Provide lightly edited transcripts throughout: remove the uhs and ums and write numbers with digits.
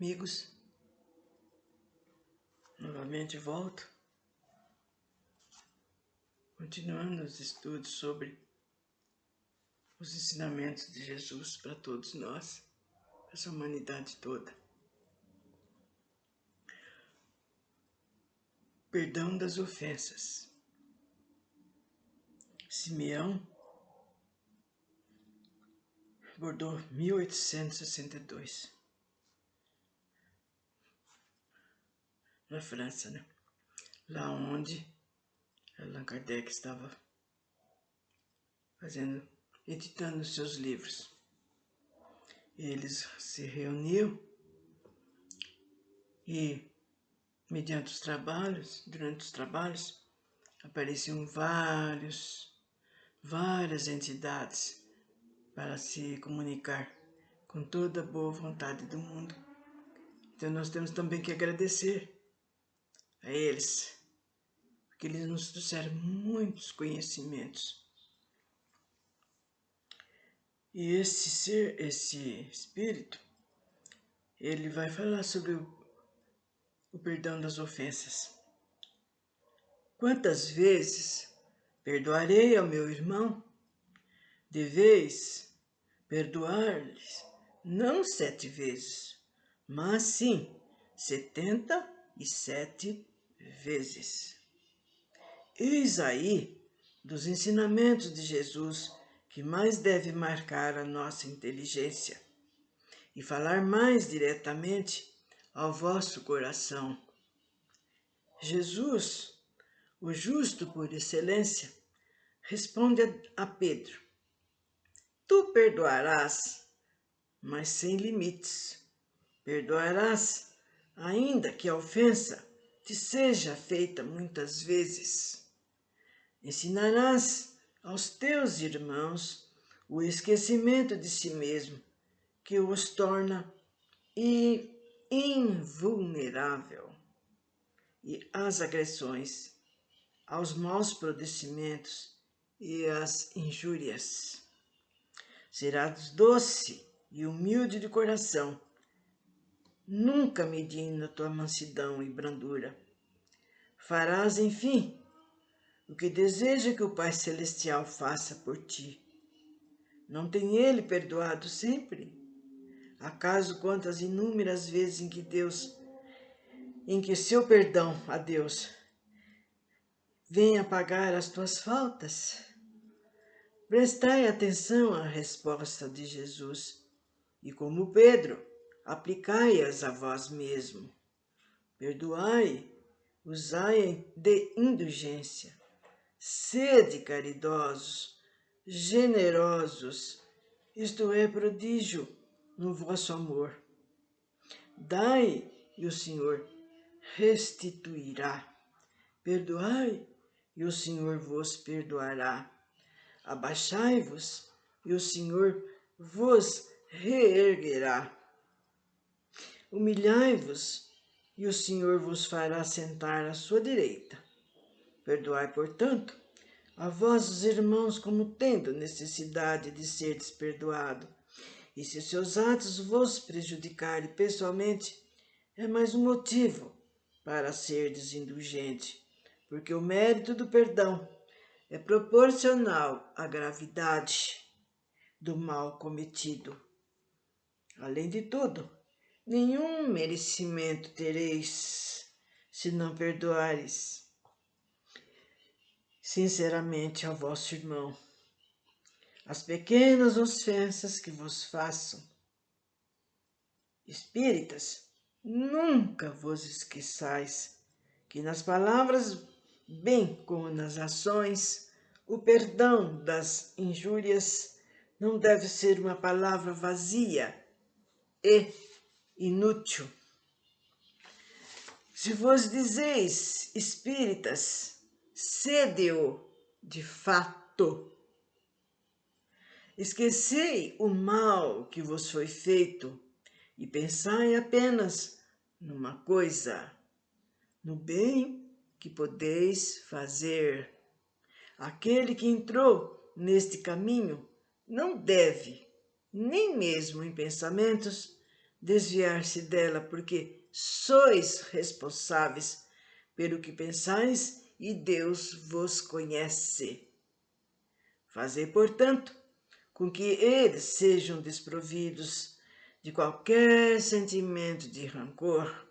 Amigos, novamente volto, continuando os estudos sobre os ensinamentos de Jesus para todos nós, para essa humanidade toda. Perdão das ofensas. Simeão abordou 1862, na França, né? Lá onde Allan Kardec estava editando seus livros. Eles se reuniam e, durante os trabalhos, apareciam várias entidades para se comunicar com toda a boa vontade do mundo. Então nós temos também que agradecer a eles, porque eles nos trouxeram muitos conhecimentos. E esse espírito, ele vai falar sobre o perdão das ofensas. Quantas vezes perdoarei ao meu irmão? Deveis perdoar-lhes, não 7 vezes, mas sim 77 vezes. Eis aí dos ensinamentos de Jesus que mais deve marcar a nossa inteligência e falar mais diretamente ao vosso coração. Jesus, o justo por excelência, responde a Pedro: tu perdoarás, mas sem limites. Perdoarás, ainda que a ofensa te seja feita muitas vezes. Ensinarás aos teus irmãos o esquecimento de si mesmo, que os torna invulnerável, e às agressões, aos maus procedimentos e às injúrias. Serás doce e humilde de coração, nunca medindo a tua mansidão e brandura. Farás, enfim, o que deseja que o Pai Celestial faça por ti. Não tem Ele perdoado sempre? Acaso quantas inúmeras vezes em que seu perdão a Deus vem apagar as tuas faltas? Prestai atenção à resposta de Jesus e, como Pedro, aplicai-as a vós mesmo. Perdoai, usai de indulgência, sede caridosos, generosos, isto é, prodígio no vosso amor. Dai e o Senhor restituirá. Perdoai e o Senhor vos perdoará. Abaixai-vos e o Senhor vos reerguerá. Humilhai-vos e o Senhor vos fará sentar à sua direita. Perdoai, portanto, a vossos irmãos como tendo necessidade de serdes perdoado. E se seus atos vos prejudicarem pessoalmente, é mais um motivo para serdes indulgente, porque o mérito do perdão é proporcional à gravidade do mal cometido. Além de tudo, nenhum merecimento tereis se não perdoares sinceramente ao vosso irmão as pequenas ofensas que vos façam. Espíritas, nunca vos esqueçais que nas palavras, bem como nas ações, o perdão das injúrias não deve ser uma palavra vazia e inútil. Se vos dizeis espíritas, sede-o de fato. Esquecei o mal que vos foi feito e pensai apenas numa coisa, no bem que podeis fazer. Aquele que entrou neste caminho não deve, nem mesmo em pensamentos, desviar-se dela, porque sois responsáveis pelo que pensais e Deus vos conhece. Fazei, portanto, com que eles sejam desprovidos de qualquer sentimento de rancor.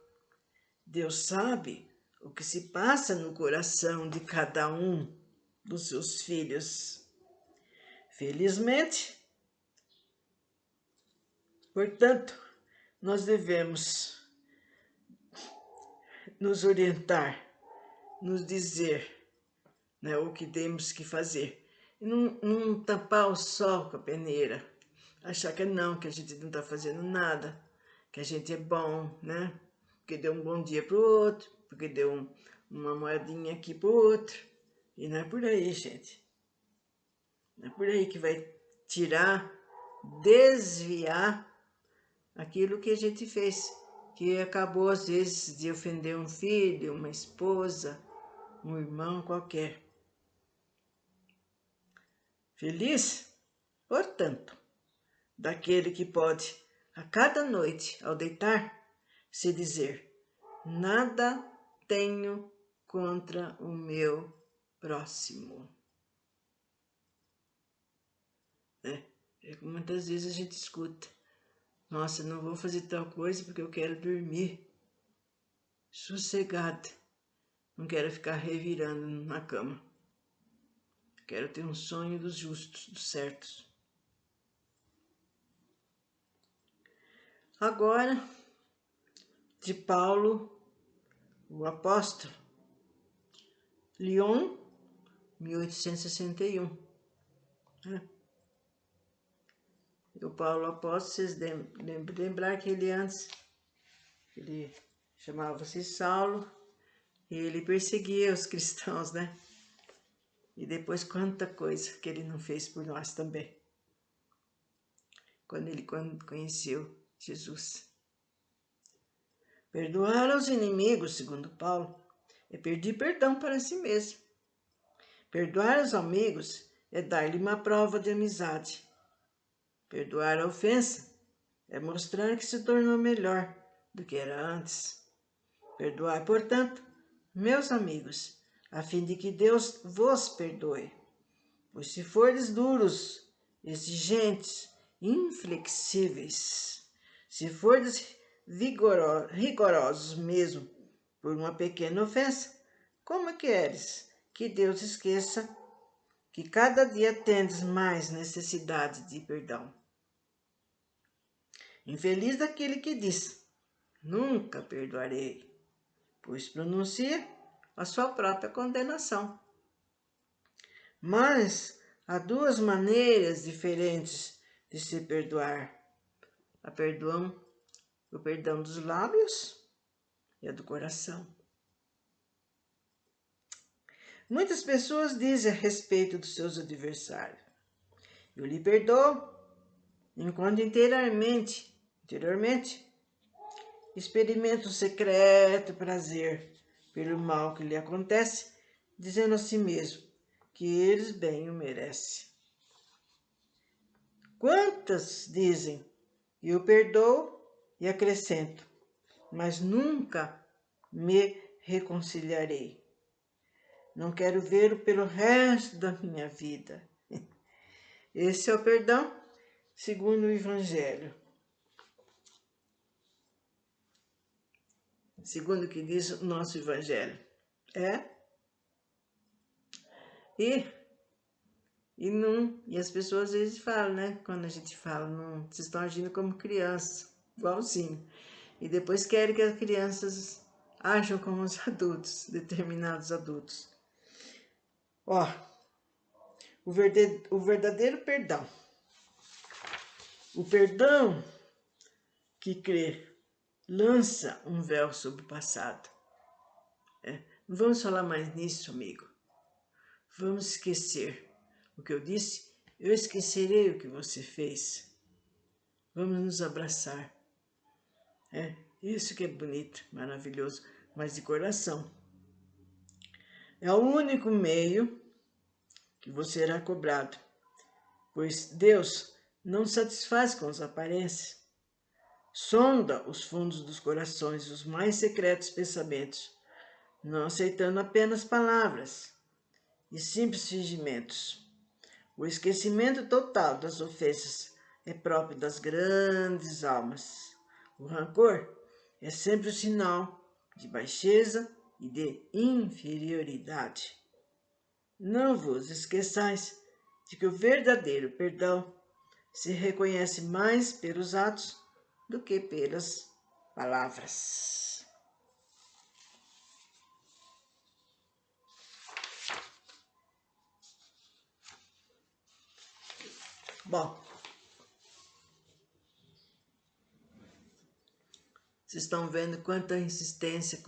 Deus sabe o que se passa no coração de cada um dos seus filhos. Felizmente, portanto, nós devemos nos orientar, nos dizer, né, o que temos que fazer. E não tampar o sol com a peneira, achar que não, que a gente não está fazendo nada, que a gente é bom, né? Porque deu um bom dia para o outro, porque deu uma moedinha aqui para o outro. E não é por aí, gente. Não é por aí que vai tirar, desviar aquilo que a gente fez, que acabou às vezes de ofender um filho, uma esposa, um irmão qualquer. Feliz, portanto, daquele que pode, a cada noite, ao deitar, se dizer: nada tenho contra o meu próximo. Muitas vezes a gente escuta: nossa, não vou fazer tal coisa porque eu quero dormir sossegado. Não quero ficar revirando na cama. Quero ter um sonho dos justos, dos certos. Agora, de Paulo, o apóstolo, Lyon, 1861. O Paulo apóstolo, vocês lembrar que ele antes, ele chamava-se Saulo, e ele perseguia os cristãos, né? E depois quanta coisa que ele não fez por nós também, quando ele conheceu Jesus. Perdoar aos inimigos, segundo Paulo, é pedir perdão para si mesmo. Perdoar aos amigos é dar-lhe uma prova de amizade. Perdoar a ofensa é mostrar que se tornou melhor do que era antes. Perdoar, portanto, meus amigos, a fim de que Deus vos perdoe. Pois se fordes duros, exigentes, inflexíveis, se fordes rigorosos mesmo por uma pequena ofensa, como queres que Deus esqueça que cada dia tendes mais necessidade de perdão? Infeliz daquele que diz: nunca perdoarei, pois pronuncia a sua própria condenação. Mas há duas maneiras diferentes de se perdoar: o perdão dos lábios e a do coração. Muitas pessoas dizem a respeito dos seus adversários: eu lhe perdoo, enquanto interiormente experimenta um secreto prazer pelo mal que lhe acontece, dizendo a si mesmo que eles bem o merecem. Quantas dizem: eu perdoo e acrescento, mas nunca me reconciliarei. Não quero vê-lo pelo resto da minha vida. Esse é o perdão segundo o Evangelho. Segundo o que diz o nosso Evangelho. E as pessoas às vezes falam, né? Quando a gente fala, não, vocês estão agindo como criança, igualzinho. E depois querem que as crianças ajam como os adultos, determinados adultos. Ó, o verdadeiro perdão. O perdão que crê lança um véu sobre o passado. Não vamos falar mais nisso, amigo. Vamos esquecer o que eu disse. Eu esquecerei o que você fez. Vamos nos abraçar. Isso que é bonito, maravilhoso, mas de coração. É o único meio que você será cobrado, pois Deus não satisfaz com as aparências, sonda os fundos dos corações e os mais secretos pensamentos, não aceitando apenas palavras e simples fingimentos. O esquecimento total das ofensas é próprio das grandes almas. O rancor é sempre o sinal de baixeza e de inferioridade. Não vos esqueçais de que o verdadeiro perdão se reconhece mais pelos atos do que pelas palavras. Bom, vocês estão vendo quanta insistência,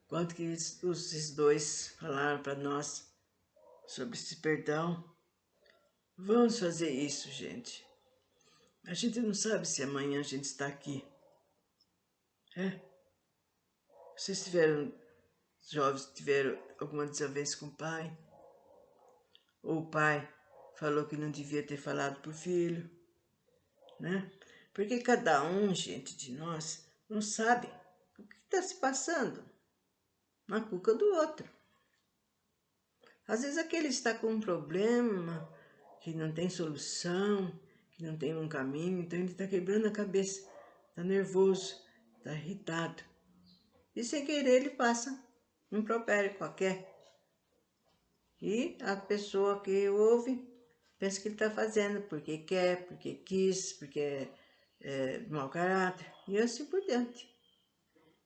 quanto que os dois falaram para nós sobre esse perdão. Vamos fazer isso, gente. A gente não sabe se amanhã a gente está aqui. Vocês jovens tiveram alguma desavença com o pai? Ou o pai falou que não devia ter falado pro filho, né? Porque cada um, gente, de nós, não sabe o que está se passando na cuca do outro. Às vezes aquele está com um problema que não tem solução, que não tem um caminho, então ele está quebrando a cabeça, está nervoso, está irritado. E sem querer ele passa um impropério qualquer. E a pessoa que ouve pensa que ele está fazendo porque quer, porque quis, porque é mau caráter, e assim por diante.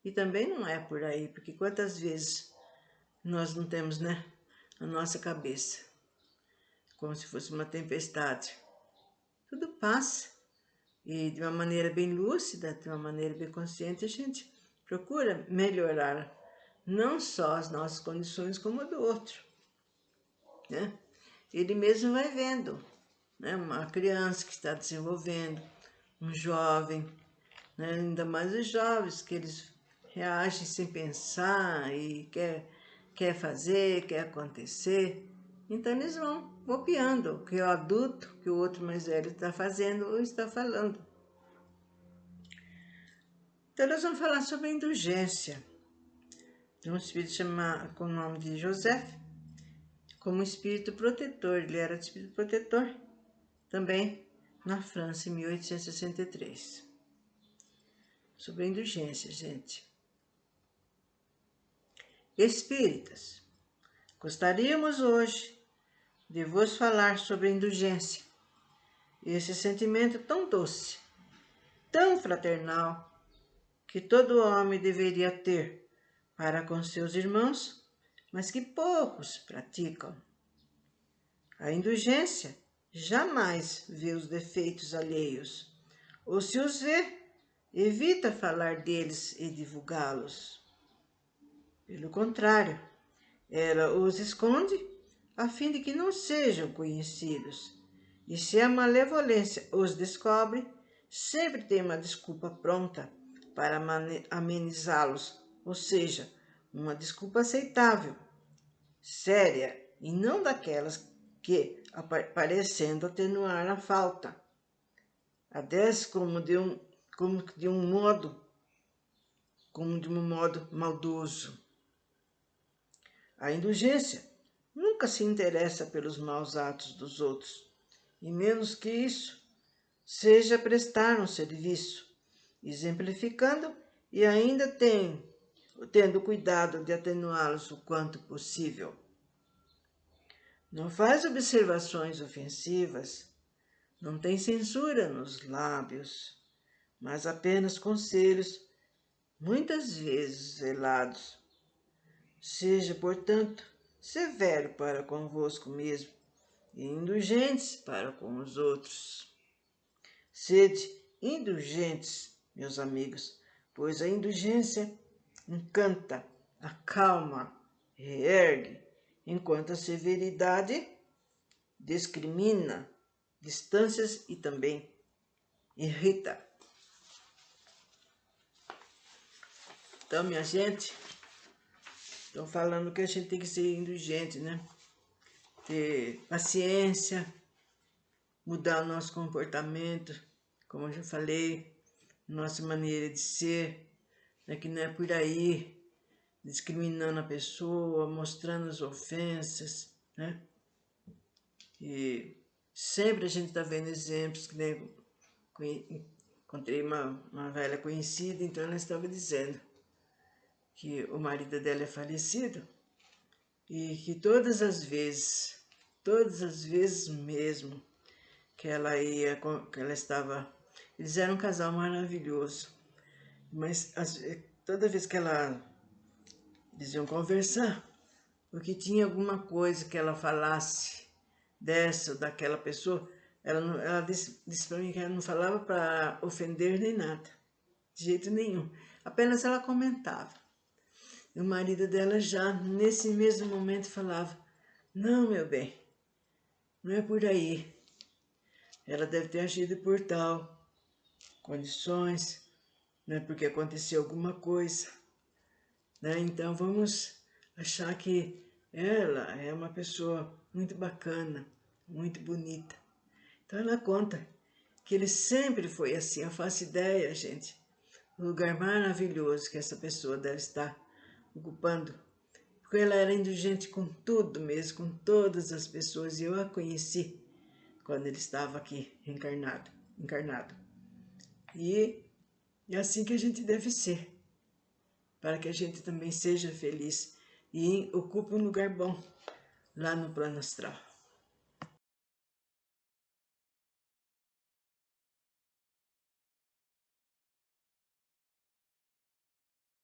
E também não é por aí, porque quantas vezes nós não temos, né, na nossa cabeça, como se fosse uma tempestade. Tudo passa, e de uma maneira bem lúcida, de uma maneira bem consciente, a gente procura melhorar não só as nossas condições, como a do outro, né? Ele mesmo vai vendo, né? Uma criança que está desenvolvendo, um jovem, né? Ainda mais os jovens, que eles reagem sem pensar e quer fazer, quer acontecer. Então eles vão copiando o que o adulto, que o outro mais velho está fazendo ou está falando. Então nós vamos falar sobre a indulgência. Tem um espírito com o nome de José, como espírito protetor. Ele era de espírito protetor também na França, em 1863. Sobre a indulgência, gente. Espíritas, gostaríamos hoje de vos falar sobre a indulgência, esse sentimento tão doce, tão fraternal, que todo homem deveria ter para com seus irmãos, mas que poucos praticam. A indulgência jamais vê os defeitos alheios, ou se os vê, evita falar deles e divulgá-los. Pelo contrário, ela os esconde a fim de que não sejam conhecidos. E se a malevolência os descobre, sempre tem uma desculpa pronta para amenizá-los, ou seja, uma desculpa aceitável, séria, e não daquelas que, parecendo atenuar a falta, adesce como de um modo maldoso. A indulgência nunca se interessa pelos maus atos dos outros, e menos que isso, seja prestar um serviço, exemplificando e ainda tendo cuidado de atenuá-los o quanto possível. Não faz observações ofensivas, não tem censura nos lábios, mas apenas conselhos, muitas vezes velados. Seja, portanto, severo para convosco mesmo e indulgentes para com os outros. Sede indulgentes, meus amigos, pois a indulgência encanta, acalma, reergue, enquanto a severidade discrimina distâncias e também irrita. Então, minha gente, estão falando que a gente tem que ser indulgente, né? Ter paciência, mudar o nosso comportamento como eu já falei, nossa maneira de ser, né, que não é por aí discriminando a pessoa, mostrando as ofensas, né? E sempre a gente está vendo exemplos, que nem encontrei uma velha conhecida, então ela estava dizendo que o marido dela é falecido e que todas as vezes mesmo, que ela ia, que ela estava, eles eram um casal maravilhoso, mas toda vez que eles iam conversar, porque tinha alguma coisa que ela falasse dessa ou daquela pessoa, ela disse para mim que ela não falava para ofender nem nada, de jeito nenhum, apenas ela comentava. E o marido dela já, nesse mesmo momento, falava, não, meu bem, não é por aí, ela deve ter agido por tal condições, né, porque aconteceu alguma coisa, né? Então vamos achar que ela é uma pessoa muito bacana, muito bonita. Então ela conta que ele sempre foi assim. Eu faço ideia, gente, o lugar maravilhoso que essa pessoa deve estar ocupando, porque ela era indulgente com tudo mesmo, com todas as pessoas, e eu a conheci quando ele estava aqui encarnado. E é assim que a gente deve ser, para que a gente também seja feliz e ocupe um lugar bom lá no plano astral.